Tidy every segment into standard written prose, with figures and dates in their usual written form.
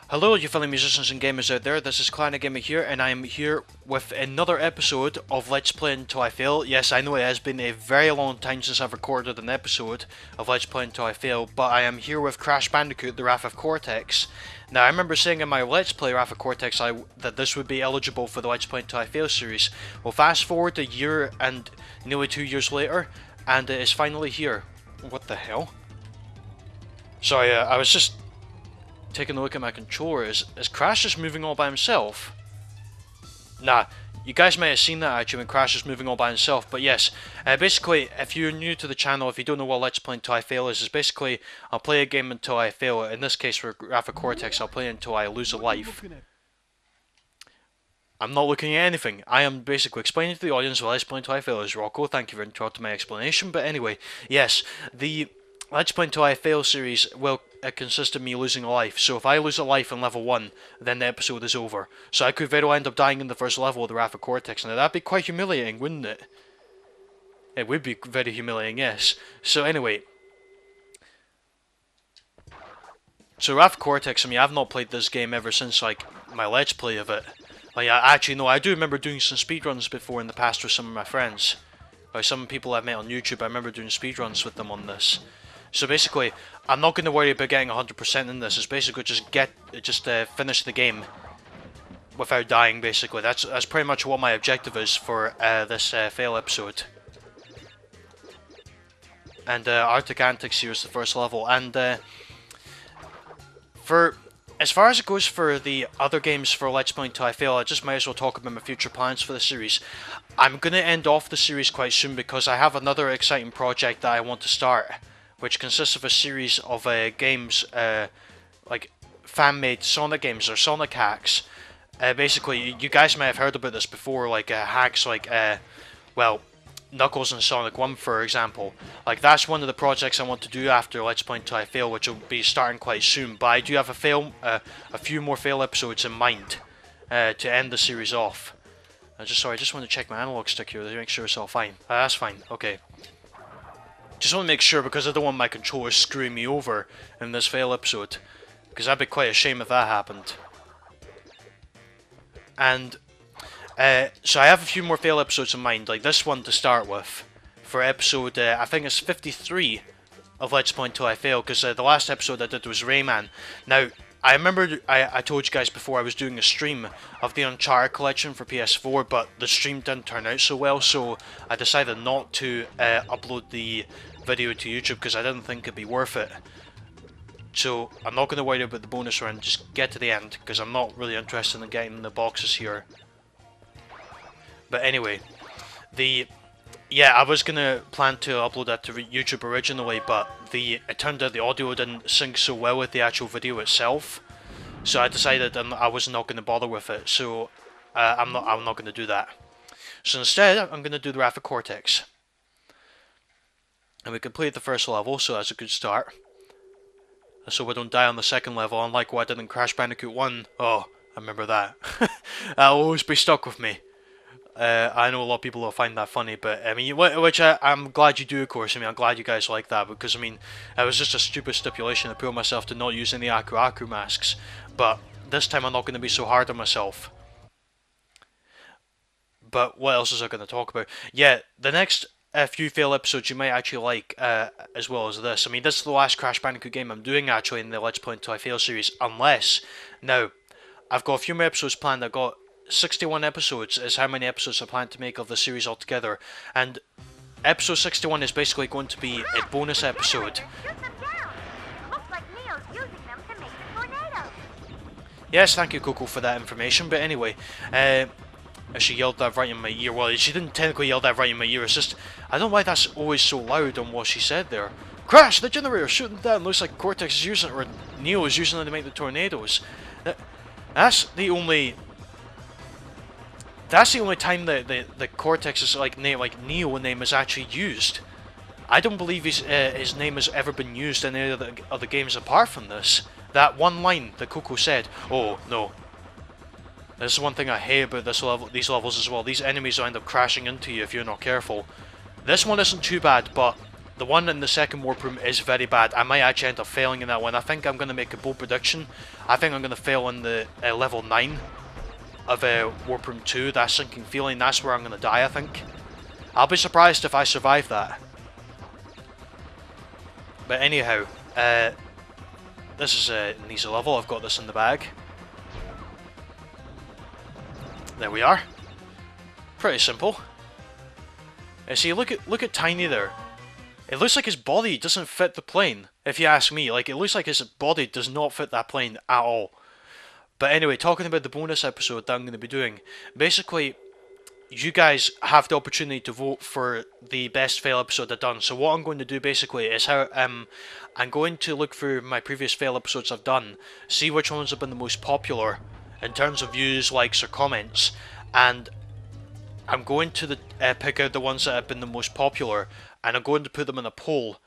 Hello, you fellow musicians and gamers out there, this is Clarinetgamer here, and I am here with another episode of Let's Play Until I Fail. Yes, I know it has been a very long time since I've recorded an episode of Let's Play Until I Fail, but I am here with Crash Bandicoot, the Wrath of Cortex. Now, I remember saying in my Let's Play Wrath of Cortex that this would be eligible for the Let's Play Until I Fail series. Well, fast forward a year and nearly 2 years later, and it is finally here. What the hell? Sorry, I was just taking a look at my controller. Is Crash just moving all by himself? Nah, you guys may have seen that actually when Crash is moving all by himself, but yes, basically, if you're new to the channel, if you don't know what Let's Play Until I Fail is basically, I'll play a game until I fail. In this case for Wrath of Cortex, I'll play until I lose a life. I'm not looking at anything. I am basically explaining to the audience what Let's Play Until I Fail is. Rocco, thank you for interrupting my explanation, but anyway, yes, the Let's Play Until I Fail series will consist of me losing a life. So if I lose a life in level 1, then the episode is over. So I could very well end up dying in the first level of the Wrath of Cortex. Now that'd be quite humiliating, wouldn't it? It would be very humiliating, yes. So anyway. So Wrath of Cortex, I mean, I've not played this game ever since, like, my Let's Play of it. Like, actually, no, I do remember doing some speedruns before in the past with some of my friends. Like, some people I've met on YouTube, I remember doing speedruns with them on this. So basically, I'm not going to worry about getting 100% in this. It's basically just finish the game without dying. Basically, that's pretty much what my objective is for this fail episode. And Arctic Antics here is the first level. And as far as it goes for the other games for Let's Play Until I Fail, I just might as well talk about my future plans for the series. I'm going to end off the series quite soon because I have another exciting project that I want to start, which consists of a series of games, like fan-made Sonic games or Sonic hacks. Basically, you guys may have heard about this before, like hacks like, well, Knuckles and Sonic 1, for example. Like, that's one of the projects I want to do after Let's Play Until I Fail, which will be starting quite soon. But I do have a few more fail episodes in mind to end the series off. I just want to check my analog stick here to make sure it's all fine. That's fine, okay. Just want to make sure because I don't want my controller screwing me over in this fail episode. Because that'd be quite a shame if that happened. And so I have a few more fail episodes in mind, like this one to start with. For episode, I think it's 53 of Let's Play Until I Fail, because the last episode I did was Rayman. Now, I remember I told you guys before I was doing a stream of the Uncharted collection for PS4, but the stream didn't turn out so well, so I decided not to upload the video to YouTube because I didn't think it'd be worth it. So I'm not going to worry about the bonus round, just get to the end, because I'm not really interested in getting the boxes here. But anyway, yeah, I was gonna plan to upload that to YouTube originally, but it turned out the audio didn't sync so well with the actual video itself, so I decided I was not gonna bother with it. So I'm not gonna do that. So instead, I'm gonna do the Wrath of Cortex, and we completed the first level, so that's a good start. So we don't die on the second level, unlike what I did in Crash Bandicoot 1. Oh, I remember that. That'll always be stuck with me. I know a lot of people will find that funny, but I mean, which I'm glad you do, of course. I mean, I'm glad you guys like that, because I mean, it was just a stupid stipulation to put myself to not use any Aku Aku masks. But this time I'm not going to be so hard on myself. But what else is I going to talk about? Yeah, the next few fail episodes you might actually like as well as this. I mean, this is the last Crash Bandicoot game I'm doing actually in the Let's Play Until I Fail series, unless, now, I've got a few more episodes planned. I've got 61 episodes is how many episodes I plan to make of the series altogether, and episode 61 is basically going to be a bonus episode. Yes, thank you, Coco, for that information, but anyway, she yelled that right in my ear. Well, she didn't technically yell that right in my ear, it's just, I don't know why that's always so loud on what she said there. Crash, the generator, shooting down, looks like Cortex is using it, or Neo is using it to make the tornadoes. That's the only time that the Cortex's like Neo name is actually used. I don't believe his name has ever been used in any other games apart from this. That one line that Coco said. Oh no. This is one thing I hate about these levels as well. These enemies will end up crashing into you if you're not careful. This one isn't too bad, but the one in the second warp room is very bad. I might actually end up failing in that one. I think I'm going to make a bold prediction. I think I'm going to fail in the level 9 of warp room 2, that sinking feeling. That's where I'm going to die, I think. I'll be surprised if I survive that. But anyhow, this is an easy level. I've got this in the bag. There we are. Pretty simple. See, look at Tiny there. It looks like his body doesn't fit the plane, if you ask me. Like, it looks like his body does not fit that plane at all. But anyway, talking about the bonus episode that I'm going to be doing, basically, you guys have the opportunity to vote for the best fail episode I've done. So what I'm going to do basically is how I'm going to look through my previous fail episodes I've done, see which ones have been the most popular in terms of views, likes, or comments, and I'm going to pick out the ones that have been the most popular, and I'm going to put them in a poll.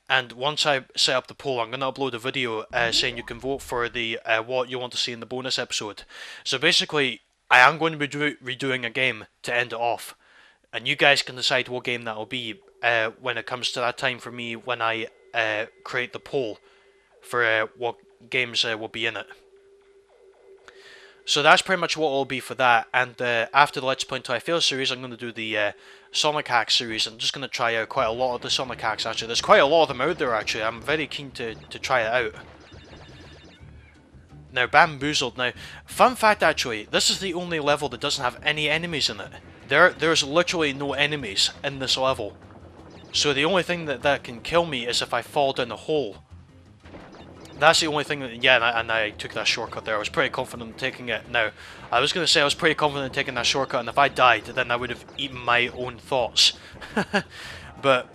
And once I set up the poll, I'm going to upload a video saying you can vote for the what you want to see in the bonus episode. So basically, I am going to be redoing a game to end it off, and you guys can decide what game that will be when it comes to that time for me when I create the poll for what games will be in it. So that's pretty much what it will be for that, and after the Let's Play Until I Fail series, I'm going to do the Sonic Hacks series. I'm just going to try out quite a lot of the Sonic Hacks actually. There's quite a lot of them out there actually. I'm very keen to try it out. Now, Bamboozled. Now, fun fact actually, this is the only level that doesn't have any enemies in it. There's literally no enemies in this level. So the only thing that can kill me is if I fall down a hole. That's the only thing that, yeah, and I took that shortcut there. I was pretty confident in taking it. Now, I was going to say I was pretty confident in taking that shortcut, and if I died, then I would have eaten my own thoughts. But,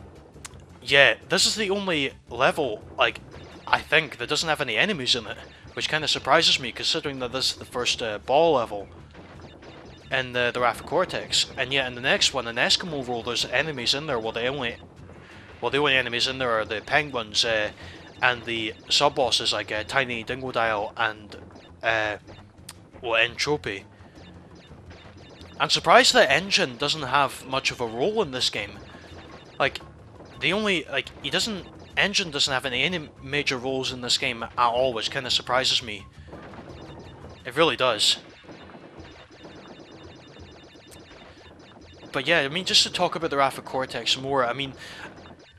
yeah, this is the only level, like, I think, that doesn't have any enemies in it. Which kind of surprises me, considering that this is the first ball level in the Wrath of Cortex. And yet in the next one, in Eskimo World, there's enemies in there. Well, the only enemies in there are the penguins, and the sub-bosses like Tiny Dingodile and Entropy. I'm surprised that Engine doesn't have much of a role in this game. Like, Engine doesn't have any major roles in this game at all, which kind of surprises me. It really does. But yeah, I mean, just to talk about the Wrath of Cortex more, I mean,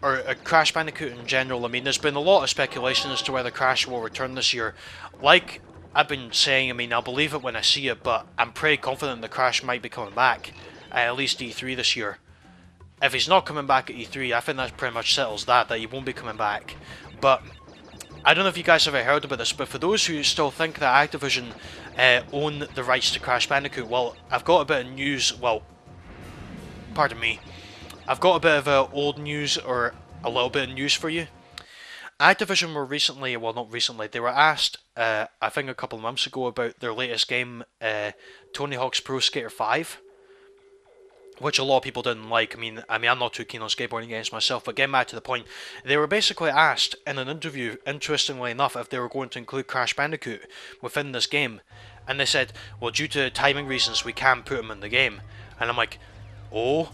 or Crash Bandicoot in general, I mean, there's been a lot of speculation as to whether Crash will return this year. Like I've been saying, I mean, I'll believe it when I see it, but I'm pretty confident that Crash might be coming back at least E3 this year. If he's not coming back at E3, I think that pretty much settles that he won't be coming back. But I don't know if you guys have ever heard about this, but for those who still think that Activision own the rights to Crash Bandicoot, well, I've got a bit of news, well, pardon me, I've got a bit of old news, or a little bit of news for you. Activision were recently, well not recently, they were asked, I think a couple of months ago, about their latest game, Tony Hawk's Pro Skater 5. Which a lot of people didn't like. I mean, I'm not too keen on skateboarding games myself, but getting back to the point, they were basically asked in an interview, interestingly enough, if they were going to include Crash Bandicoot within this game, and they said, well, due to timing reasons, we can't put him in the game. And I'm like, oh,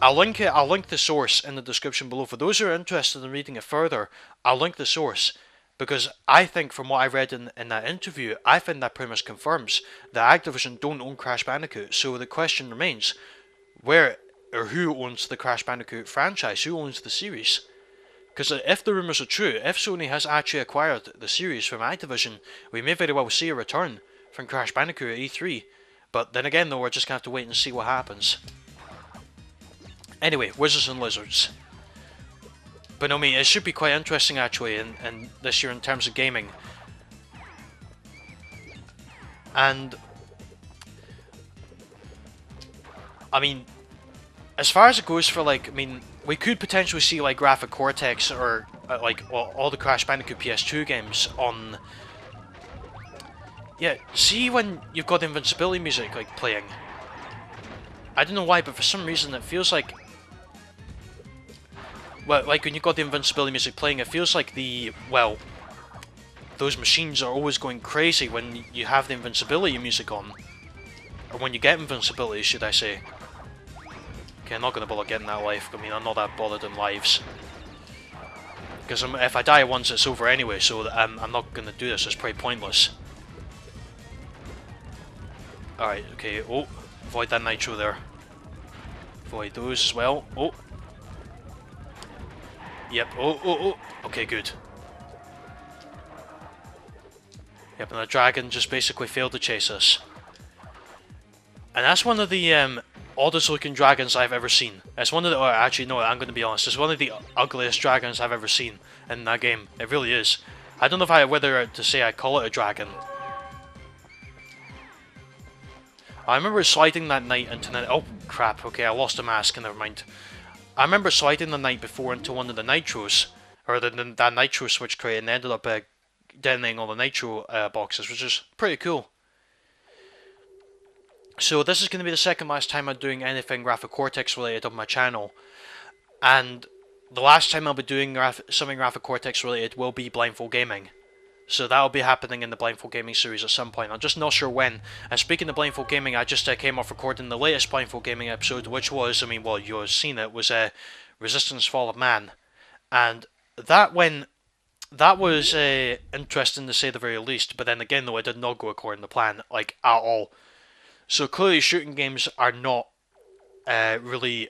I'll link the source in the description below. For those who are interested in reading it further, I'll link the source, because I think from what I read in that interview, I think that pretty much confirms that Activision don't own Crash Bandicoot. So the question remains, where or who owns the Crash Bandicoot franchise? Who owns the series? Because if the rumours are true, if Sony has actually acquired the series from Activision, we may very well see a return from Crash Bandicoot at E3. But then again though, we're just going to have to wait and see what happens. Anyway, Wizards and Lizards. But no, I mean, it should be quite interesting actually in this year in terms of gaming. And I mean, as far as it goes for, like, I mean, we could potentially see, like, Wrath of Cortex or, like, well, all the Crash Bandicoot PS2 games on... Yeah, see when you've got the invincibility music, like, playing? I don't know why, but for some reason it feels like... Well, like, when you've got the invincibility music playing, it feels like well, those machines are always going crazy when you have the invincibility music on. Or when you get invincibility, should I say. Okay, I'm not going to bother getting that life. I mean, I'm not that bothered in lives. Because if I die once, it's over anyway, so I'm not going to do this. It's pretty pointless. Alright, okay. Oh, avoid that nitro there. Avoid those as well. Oh. Yep. Oh. Okay, good. Yep, and the dragon just basically failed to chase us. And that's one of the oddest looking dragons I've ever seen. It's one of the... actually, no, I'm going to be honest. It's one of the ugliest dragons I've ever seen in that game. It really is. I don't know whether to say I call it a dragon. I remember sliding that night into... Oh, crap. Okay, I lost a mask. Never mind. I remember sliding the night before into one of the nitros. Or that nitro switch crate, and ended up detonating all the nitro boxes, which is pretty cool. So this is going to be the second last time I'm doing anything Cortex related on my channel. And the last time I'll be doing something Cortex related will be Blindfold Gaming. So that'll be happening in the Blindfold Gaming series at some point. I'm just not sure when. And speaking of Blindfold Gaming, I just came off recording the latest Blindfold Gaming episode, which was, I mean, well, you've seen it, was Resistance Fall of Man. And that was interesting to say the very least, but then again though, it did not go according to plan, like, at all. So clearly shooting games are not really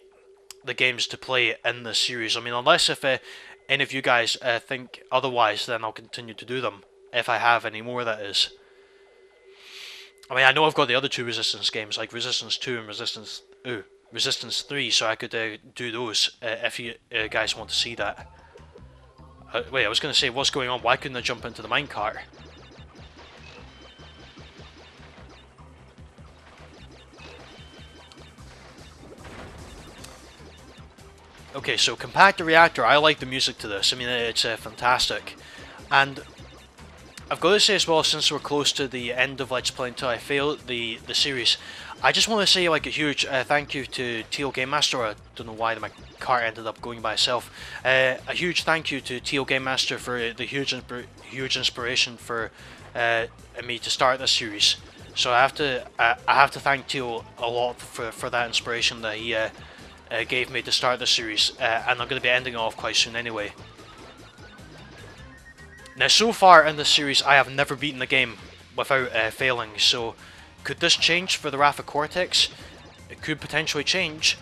the games to play in this series. I mean, unless if any of you guys think otherwise, then I'll continue to do them. If I have any more, that is. I mean, I know I've got the other two Resistance games, like Resistance 2 and Resistance 3, so I could do those if you guys want to see that. Wait, I was going to say, what's going on? Why couldn't I jump into the minecart? Okay, so Compactor Reactor, I like the music to this. I mean, it's fantastic. And I've got to say as well, since we're close to the end of Let's Play Until I Fail, the series, I just want to say like a huge thank you to Teal Game Master. I don't know why my cart ended up going by itself. A huge thank you to Teal Game Master for the huge inspiration for me to start this series. So I have to thank Teal a lot for that inspiration that he gave me to start this series, and I'm going to be ending off quite soon anyway. Now, so far in this series, I have never beaten the game without failing, so could this change for the Wrath of Cortex? It could potentially change.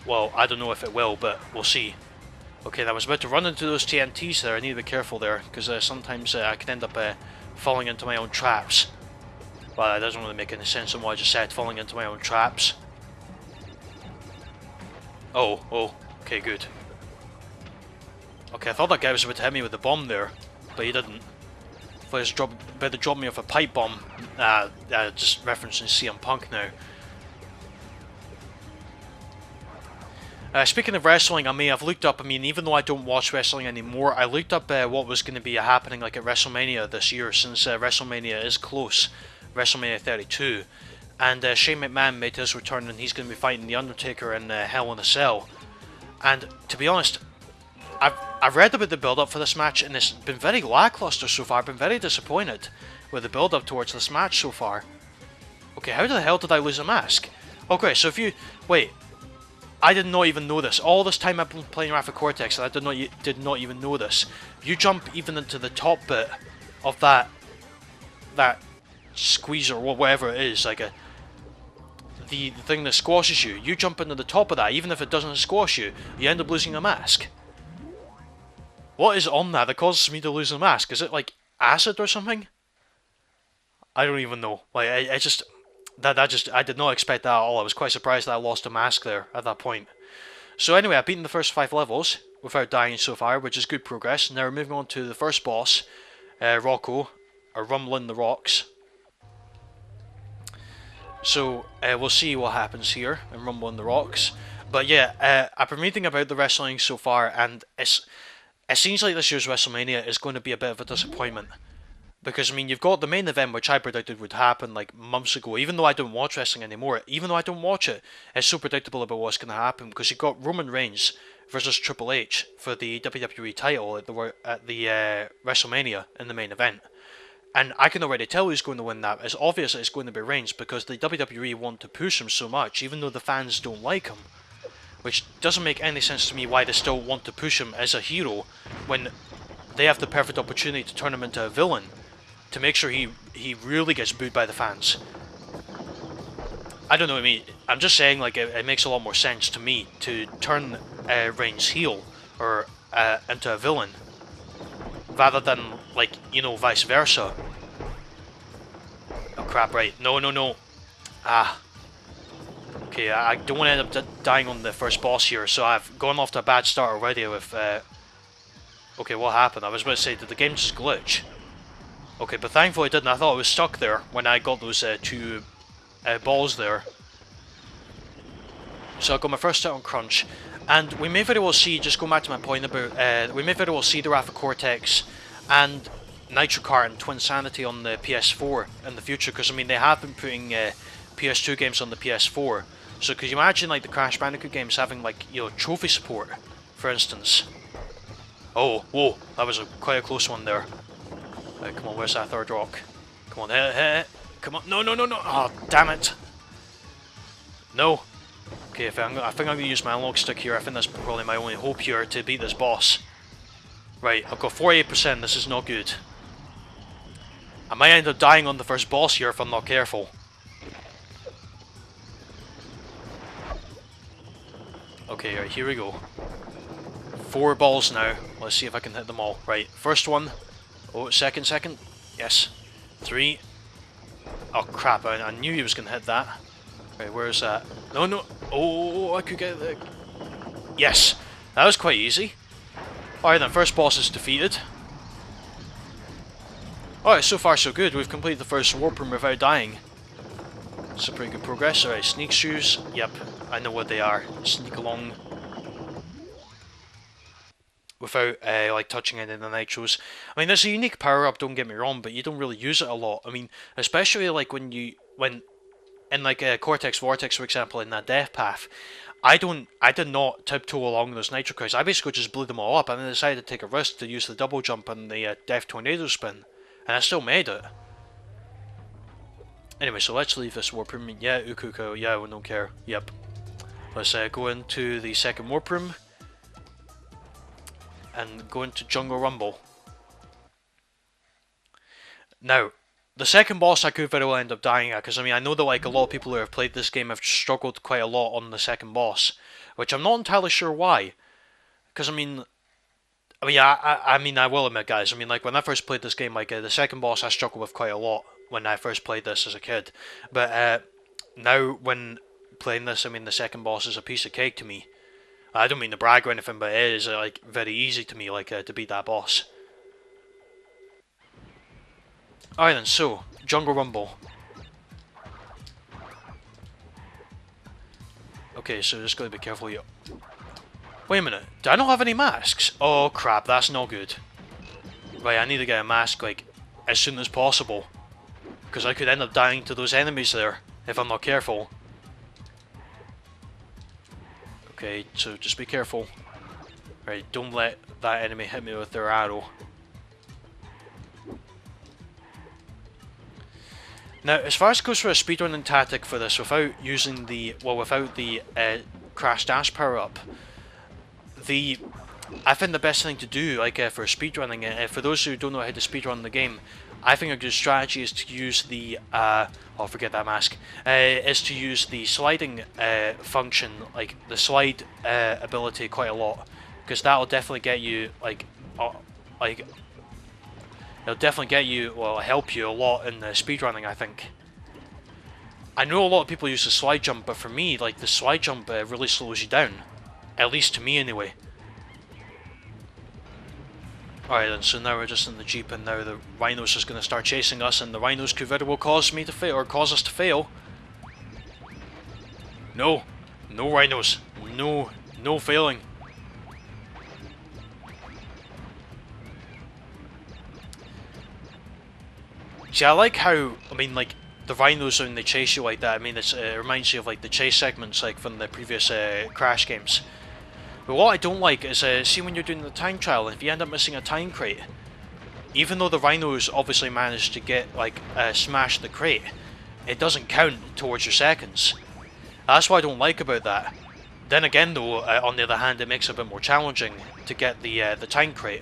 Well, I don't know if it will, but we'll see. Okay, I was about to run into those TNTs there. I need to be careful there, because sometimes I can end up falling into my own traps. Well, that doesn't really make any sense on what I just said, falling into my own traps. Oh, okay, good. Okay, I thought that guy was about to hit me with the bomb there, but he didn't. I thought he was about to drop me off a pipe bomb. Just referencing CM Punk now. Speaking of wrestling, I've looked up, even though I don't watch wrestling anymore, I looked up what was going to be happening like at WrestleMania this year, since WrestleMania is close, WrestleMania 32. And Shane McMahon made his return, and he's going to be fighting The Undertaker in Hell in a Cell. And to be honest, I've read about the build-up for this match, and it's been very lackluster so far. I've been very disappointed with the build-up towards this match so far. Okay, how the hell did I lose a mask? Okay, so if you... Wait, I did not even know this. All this time I've been playing Wrath of Cortex, and I did not even know this. If you jump even into the top bit of that squeeze or whatever it is, like the thing that squashes you, you jump into the top of that, even if it doesn't squash you, you end up losing a mask. What is on that causes me to lose a mask? Is it like acid or something? I don't even know. Like I did not expect that at all. I was quite surprised that I lost a mask there at that point. So anyway, I've beaten the first 5 levels without dying so far, which is good progress. Now we're moving on to the first boss, Rocco, or Rumble in the Rocks. So we'll see what happens here in Rumble in the Rocks. But yeah, I've been reading about the wrestling so far, and it seems like this year's WrestleMania is going to be a bit of a disappointment. Because, you've got the main event, which I predicted would happen like months ago. Even though I don't watch wrestling anymore, even though I don't watch it, it's so predictable about what's going to happen. Because you've got Roman Reigns versus Triple H for the WWE title at the WrestleMania in the main event. And I can already tell who's going to win that. It's obvious that it's going to be Reigns because the WWE want to push him so much, even though the fans don't like him. Which doesn't make any sense to me why they still want to push him as a hero when they have the perfect opportunity to turn him into a villain, to make sure he really gets booed by the fans. I don't know what I mean. I'm just saying, like, it makes a lot more sense to me to turn Reigns heel or into a villain rather than, like, you know, vice versa. Oh crap! Right? No, no, no. Ah. Okay, I don't want to end up dying on the first boss here, so I've gone off to a bad start already with... Okay, what happened? I was about to say, did the game just glitch? Okay, but thankfully it didn't. I thought it was stuck there when I got those two balls there. So I got my first hit on Crunch. And we may very well see, just going back to my point about... we may very well see the Wrath of Cortex and Nitro Kart and Twin Sanity on the PS4 in the future, because, I mean, they have been putting PS2 games on the PS4. So could you imagine, like, the Crash Bandicoot games having, like, you know, trophy support, for instance? Oh, whoa, that was quite a close one there. Come on, where's that third rock? Come on, hit it. Come on, no, no, no, no. Oh, damn it. No. Okay, I think I'm going to use my analog stick here. I think that's probably my only hope here to beat this boss. Right, I've got 48%. This is not good. I might end up dying on the first boss here if I'm not careful. Okay, right, here we go. 4 balls now. Let's see if I can hit them all. Right, first one. Oh, second. Yes. 3. Oh crap, I knew he was going to hit that. Right, where's that? No, no. Oh, I could get it. Yes. That was quite easy. Alright then, first boss is defeated. Alright, so far so good. We've completed the first warp room without dying. It's a pretty good progress. Alright, sneak shoes. Yep, I know what they are. Sneak along without like touching any of the nitros. I mean, there's a unique power up, don't get me wrong, but you don't really use it a lot. I mean, especially like when in like Cortex Vortex, for example, in that death path, I did not tiptoe along those nitro coins. I basically just blew them all up, and then decided to take a risk to use the double jump and the death tornado spin, and I still made it. Anyway, so let's leave this warp room. Yeah, Ukuko, yeah, we don't care. Yep. Let's go into the second warp room and go into Jungle Rumble. Now, the second boss I could very well end up dying at, because I mean, I know that like a lot of people who have played this game have struggled quite a lot on the second boss, which I'm not entirely sure why. Because I mean, I will admit, guys, I mean, like when I first played this game, like the second boss I struggled with quite a lot when I first played this as a kid. But now when playing this, I mean, the second boss is a piece of cake to me. I don't mean to brag or anything, but it is like very easy to me, like to beat that boss. Alright then, so Jungle Rumble. Okay, so just gotta be careful here. Wait a minute, do I not have any masks? Oh crap, that's not good. Right, I need to get a mask like as soon as possible, because I could end up dying to those enemies there if I'm not careful. Okay, so just be careful. Right, don't let that enemy hit me with their arrow. Now, as far as it goes for a speedrunning tactic for this, without using the Crash Dash power up, I think the best thing to do, like for speedrunning, for those who don't know how to speedrun the game, I think a good strategy is to use the oh, forget that mask. Is to use the sliding function, like the slide ability, quite a lot, because that'll definitely get you it'll definitely get you, well, help you a lot in the speedrunning, I think. I know a lot of people use the slide jump, but for me, like the slide jump really slows you down, at least to me anyway. Alright then, so now we're just in the Jeep, and now the rhino's just going to start chasing us, and the rhinos could very well cause me to fail, or cause us to fail. No! No rhinos! No! No failing! See, I like how, I mean, like, the rhinos when they chase you like that, I mean, it reminds you of, like, the chase segments, like, from the previous Crash games. But what I don't like is, see when you're doing the time trial, and if you end up missing a time crate, even though the rhinos obviously managed to get, like, smash the crate, it doesn't count towards your seconds. That's what I don't like about that. Then again though, on the other hand, it makes it a bit more challenging to get the tank crate.